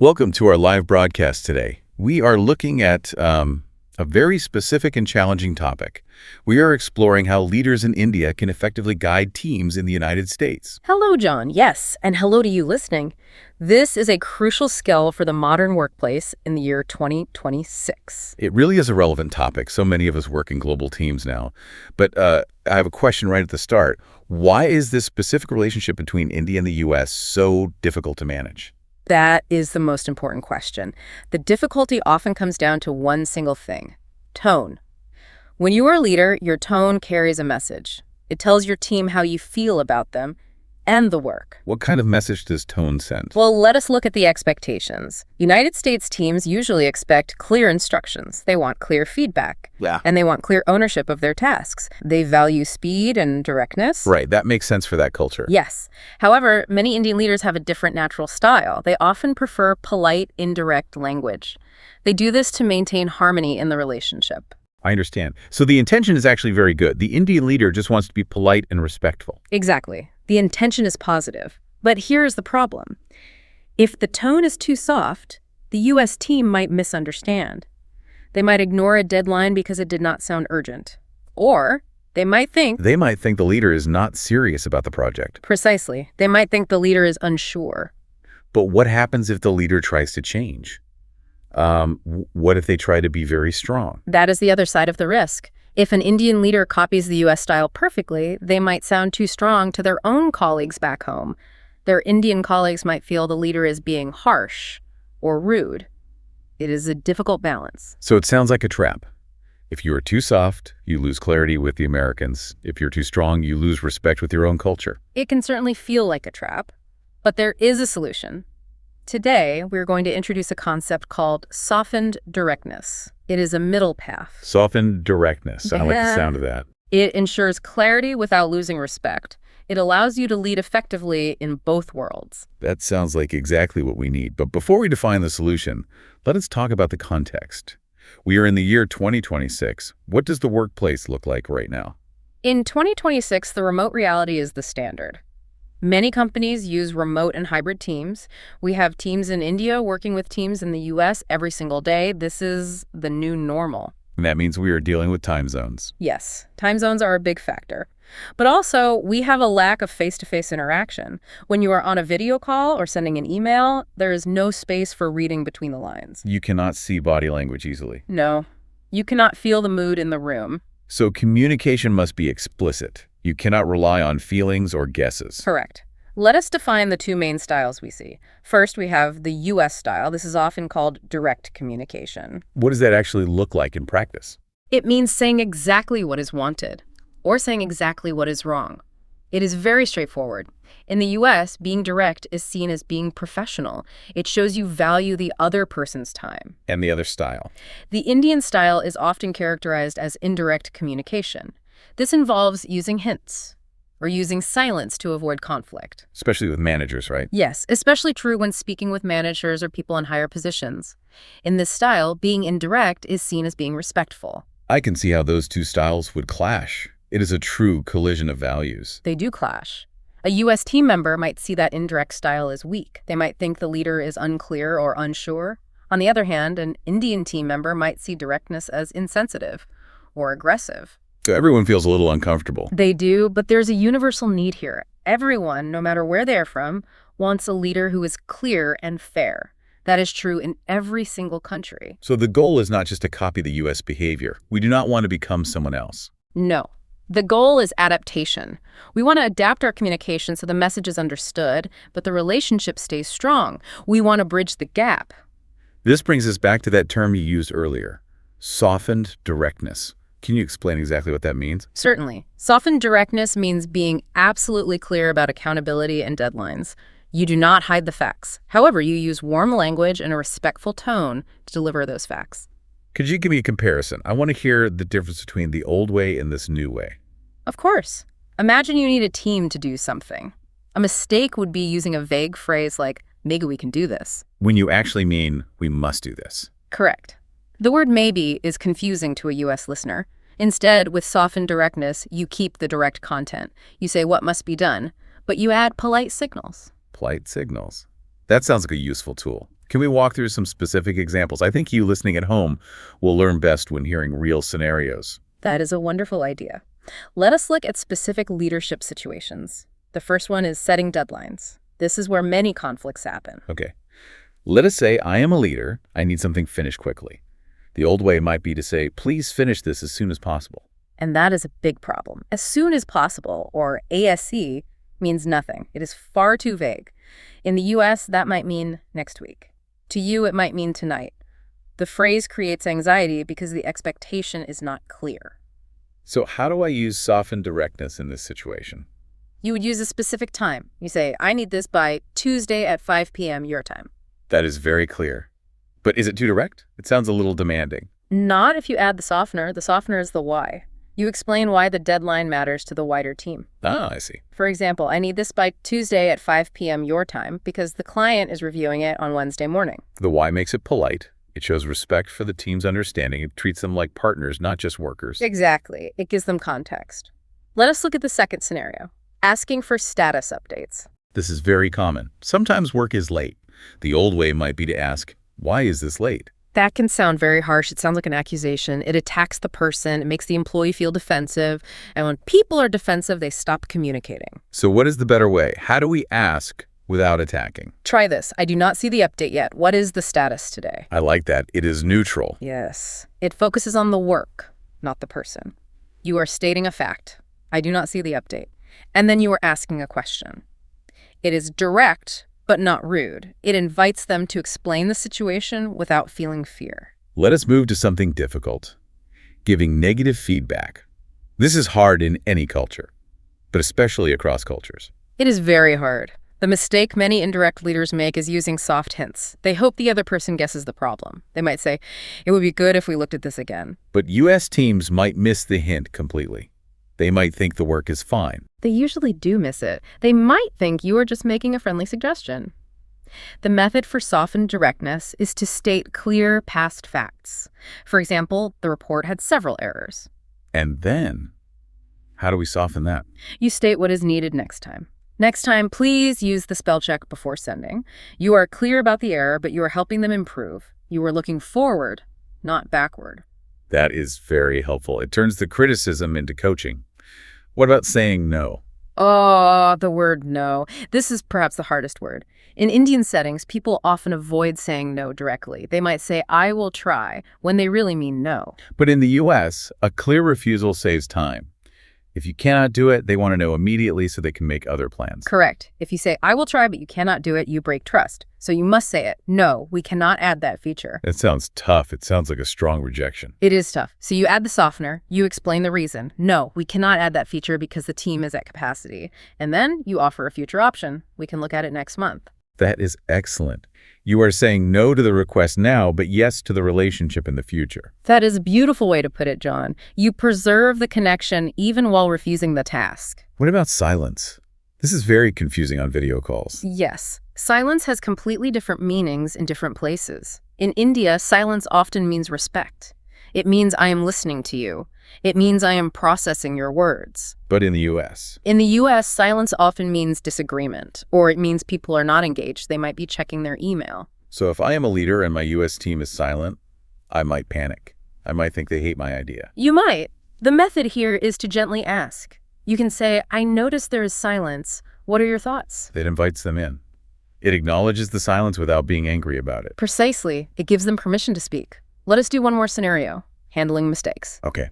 Welcome to our live broadcast today. We are looking at a very specific and challenging topic. We are exploring how leaders in India can effectively guide teams in the United States. Hello, John. Yes, and hello to you listening. This is a crucial skill for the modern workplace in the year 2026. It really is a relevant topic. So many of us work in global teams now. But I have a question right at the start. Why is this specific relationship between India and the U.S. so difficult to manage? That is the most important question. The difficulty often comes down to one single thing: tone. When you are a leader, your tone carries a message. It tells your team how you feel about them and the work. What kind of message does tone send? Well, let us look at the expectations. United States teams usually expect clear instructions. They want clear feedback. Yeah. And they want clear ownership of their tasks. They value speed and directness. Right, that makes sense for that culture. Yes. However, many Indian leaders have a different natural style. They often prefer polite, indirect language. They do this to maintain harmony in the relationship. I understand. So the intention is actually very good. The Indian leader just wants to be polite and respectful. Exactly. The intention is positive. But here's the problem. If the tone is too soft, the U.S. team might misunderstand. They might ignore a deadline because it did not sound urgent. Or they might think the leader is not serious about the project. Precisely. They might think the leader is unsure. But what happens if the leader tries to change? What if they try to be very strong? That is the other side of the risk. If an Indian leader copies the U.S. style perfectly, they might sound too strong to their own colleagues back home. Their Indian colleagues might feel the leader is being harsh or rude. It is a difficult balance. So it sounds like a trap. If you are too soft, you lose clarity with the Americans. If you're too strong, you lose respect with your own culture. It can certainly feel like a trap, but there is a solution. Today, we're going to introduce a concept called softened directness. It is a middle path. Softened directness. I like the sound of that. It ensures clarity without losing respect. It allows you to lead effectively in both worlds. That sounds like exactly what we need. But before we define the solution, let us talk about the context. We are in the year 2026. What does the workplace look like right now? In 2026, the remote reality is the standard. Many companies use remote and hybrid teams. We have teams in India working with teams in the U.S. every single day. This is the new normal. And that means we are dealing with time zones. Yes, time zones are a big factor. But also, we have a lack of face-to-face interaction. When you are on a video call or sending an email, there is no space for reading between the lines. You cannot see body language easily. No, you cannot feel the mood in the room. So communication must be explicit. You cannot rely on feelings or guesses. Correct. Let us define the two main styles we see. First, we have the U.S. style. This is often called direct communication. What does that actually look like in practice? It means saying exactly what is wanted or saying exactly what is wrong. It is very straightforward. In the U.S., being direct is seen as being professional. It shows you value the other person's time. And the other style? The Indian style is often characterized as indirect communication. This involves using hints or using silence to avoid conflict. Especially with managers, right? Yes, especially true when speaking with managers or people in higher positions. In this style, being indirect is seen as being respectful. I can see how those two styles would clash. It is a true collision of values. They do clash. A U.S. team member might see that indirect style as weak. They might think the leader is unclear or unsure. On the other hand, an Indian team member might see directness as insensitive or aggressive. So everyone feels a little uncomfortable. They do, but there's a universal need here. Everyone, no matter where they're from, wants a leader who is clear and fair. That is true in every single country. So the goal is not just to copy the U.S. behavior. We do not want to become someone else. No. The goal is adaptation. We want to adapt our communication so the message is understood, but the relationship stays strong. We want to bridge the gap. This brings us back to that term you used earlier, softened directness. Can you explain exactly what that means? Certainly. Softened directness means being absolutely clear about accountability and deadlines. You do not hide the facts. However, you use warm language and a respectful tone to deliver those facts. Could you give me a comparison? I want to hear the difference between the old way and this new way. Of course. Imagine you need a team to do something. A mistake would be using a vague phrase like, maybe we can do this. When you actually mean, we must do this. Correct. The word maybe is confusing to a U.S. listener. Instead, with softened directness, you keep the direct content. You say what must be done, but you add polite signals. Polite signals. That sounds like a useful tool. Can we walk through some specific examples? I think you listening at home will learn best when hearing real scenarios. That is a wonderful idea. Let us look at specific leadership situations. The first one is setting deadlines. This is where many conflicts happen. Okay. Let us say I am a leader. I need something finished quickly. The old way might be to say, please finish this as soon as possible. And that is a big problem. As soon as possible, or ASC, means nothing. It is far too vague. In the US, that might mean next week. To you, it might mean tonight. The phrase creates anxiety because the expectation is not clear. So how do I use softened directness in this situation? You would use a specific time. You say, I need this by Tuesday at 5 p.m. your time. That is very clear. But is it too direct? It sounds a little demanding. Not if you add the softener. The softener is the why. You explain why the deadline matters to the wider team. Ah, I see. For example, I need this by Tuesday at 5 p.m. your time because the client is reviewing it on Wednesday morning. The why makes it polite. It shows respect for the team's understanding. It treats them like partners, not just workers. Exactly. It gives them context. Let us look at the second scenario, asking for status updates. This is very common. Sometimes work is late. The old way might be to ask, why is this late? That can sound very harsh. It sounds like an accusation. It attacks the person. It makes the employee feel defensive. And when people are defensive, they stop communicating. So what is the better way? How do we ask without attacking? Try this. I do not see the update yet. What is the status today? I like that. It is neutral. Yes. It focuses on the work, not the person. You are stating a fact. I do not see the update. And then you are asking a question. It is direct, but not rude. It invites them to explain the situation without feeling fear. Let us move to something difficult, giving negative feedback. This is hard in any culture, but especially across cultures. It is very hard. The mistake many indirect leaders make is using soft hints. They hope the other person guesses the problem. They might say, it would be good if we looked at this again. But U.S. teams might miss the hint completely. They might think the work is fine. They usually do miss it. They might think you are just making a friendly suggestion. The method for softened directness is to state clear past facts. For example, the report had several errors. And then, how do we soften that? You state what is needed next time. Next time, please use the spell check before sending. You are clear about the error, but you are helping them improve. You are looking forward, not backward. That is very helpful. It turns the criticism into coaching. What about saying no? Oh, the word no. This is perhaps the hardest word. In Indian settings, people often avoid saying no directly. They might say, I will try, when they really mean no. But in the U.S., a clear refusal saves time. If you cannot do it, they want to know immediately so they can make other plans. Correct. If you say, I will try, but you cannot do it, you break trust. So you must say it. No, we cannot add that feature. That sounds tough. It sounds like a strong rejection. It is tough. So you add the softener. You explain the reason. No, we cannot add that feature because the team is at capacity. And then you offer a future option. We can look at it next month. That is excellent. You are saying no to the request now, but yes to the relationship in the future. That is a beautiful way to put it, John. You preserve the connection even while refusing the task. What about silence? This is very confusing on video calls. Yes. Silence has completely different meanings in different places. In India, silence often means respect. It means I am listening to you. It means I am processing your words. But in the U.S.? In the U.S., silence often means disagreement, or it means people are not engaged. They might be checking their email. So if I am a leader and my U.S. team is silent, I might panic. I might think they hate my idea. You might. The method here is to gently ask. You can say, I notice there is silence. What are your thoughts? It invites them in. It acknowledges the silence without being angry about it. Precisely. It gives them permission to speak. Let us do one more scenario. Handling mistakes. Okay.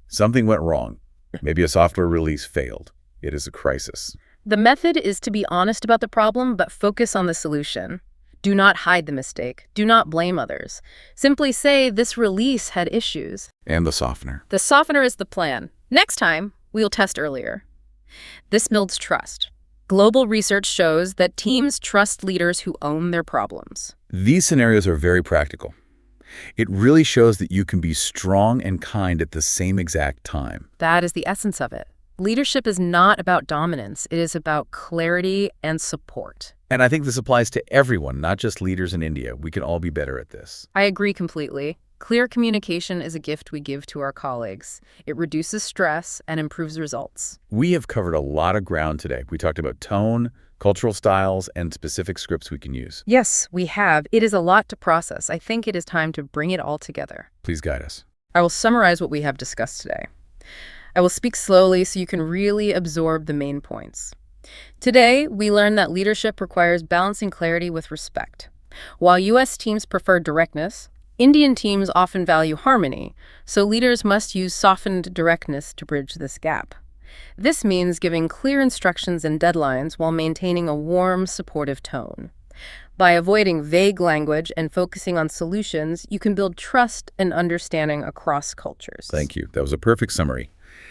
Something went wrong. Maybe a software release failed. It is a crisis. The method is to be honest about the problem, but focus on the solution. Do not hide the mistake. Do not blame others. Simply say this release had issues. And the softener. The softener is the plan. Next time, we'll test earlier. This builds trust. Global research shows that teams trust leaders who own their problems. These scenarios are very practical. It really shows that you can be strong and kind at the same exact time. That is the essence of it. Leadership is not about dominance. It is about clarity and support. And I think this applies to everyone, not just leaders in India. We can all be better at this. I agree completely. Clear communication is a gift we give to our colleagues. It reduces stress and improves results. We have covered a lot of ground today. We talked about tone, cultural styles, and specific scripts we can use. Yes, we have. It is a lot to process. I think it is time to bring it all together. Please guide us. I will summarize what we have discussed today. I will speak slowly so you can really absorb the main points. Today, we learned that leadership requires balancing clarity with respect. While U.S. teams prefer directness, Indian teams often value harmony, so leaders must use softened directness to bridge this gap. This means giving clear instructions and deadlines while maintaining a warm, supportive tone. By avoiding vague language and focusing on solutions, you can build trust and understanding across cultures. Thank you. That was a perfect summary.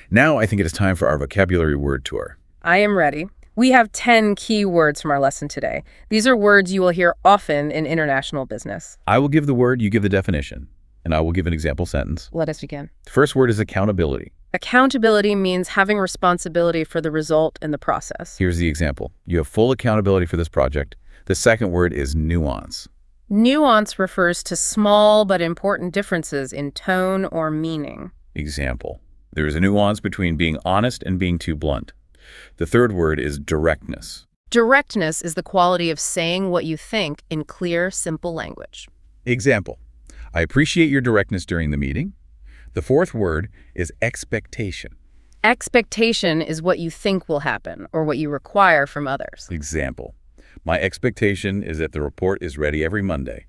Now I think it is time for our vocabulary word tour. I am ready. We have 10 key words from our lesson today. These are words you will hear often in international business. I will give the word, you give the definition, and I will give an example sentence. Let us begin. The first word is accountability. Accountability means having responsibility for the result in the process. Here's the example. You have full accountability for this project. The second word is nuance. Nuance refers to small but important differences in tone or meaning. Example. There is a nuance between being honest and being too blunt. The third word is directness. Directness is the quality of saying what you think in clear, simple language. Example. I appreciate your directness during the meeting. The fourth word is expectation. Expectation is what you think will happen or what you require from others. Example. My expectation is that the report is ready every Monday.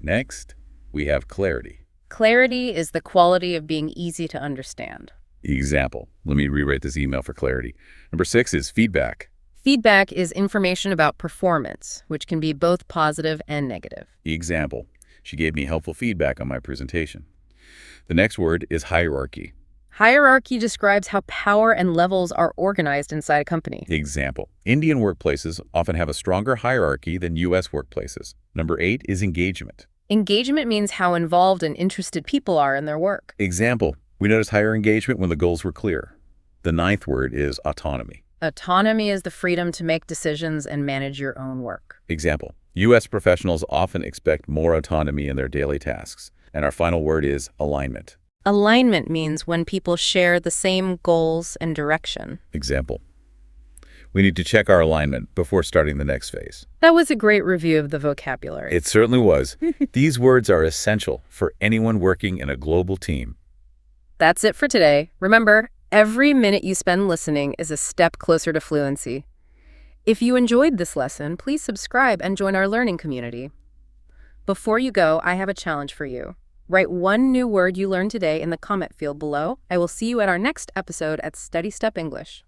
Next, we have clarity. Clarity is the quality of being easy to understand. Example. Let me rewrite this email for clarity. Number 6 is feedback. Feedback is information about performance, which can be both positive and negative. Example. She gave me helpful feedback on my presentation. The next word is hierarchy. Hierarchy describes how power and levels are organized inside a company. Example. Indian workplaces often have a stronger hierarchy than U.S. workplaces. Number 8 is engagement. Engagement means how involved and interested people are in their work. Example. We noticed higher engagement when the goals were clear. The ninth word is autonomy. Autonomy is the freedom to make decisions and manage your own work. Example. U.S. professionals often expect more autonomy in their daily tasks. And our final word is alignment. Alignment means when people share the same goals and direction. Example. We need to check our alignment before starting the next phase. That was a great review of the vocabulary. It certainly was. These words are essential for anyone working in a global team. That's it for today. Remember, every minute you spend listening is a step closer to fluency. If you enjoyed this lesson, please subscribe and join our learning community. Before you go, I have a challenge for you. Write one new word you learned today in the comment field below. I will see you at our next episode at SteadyStep English.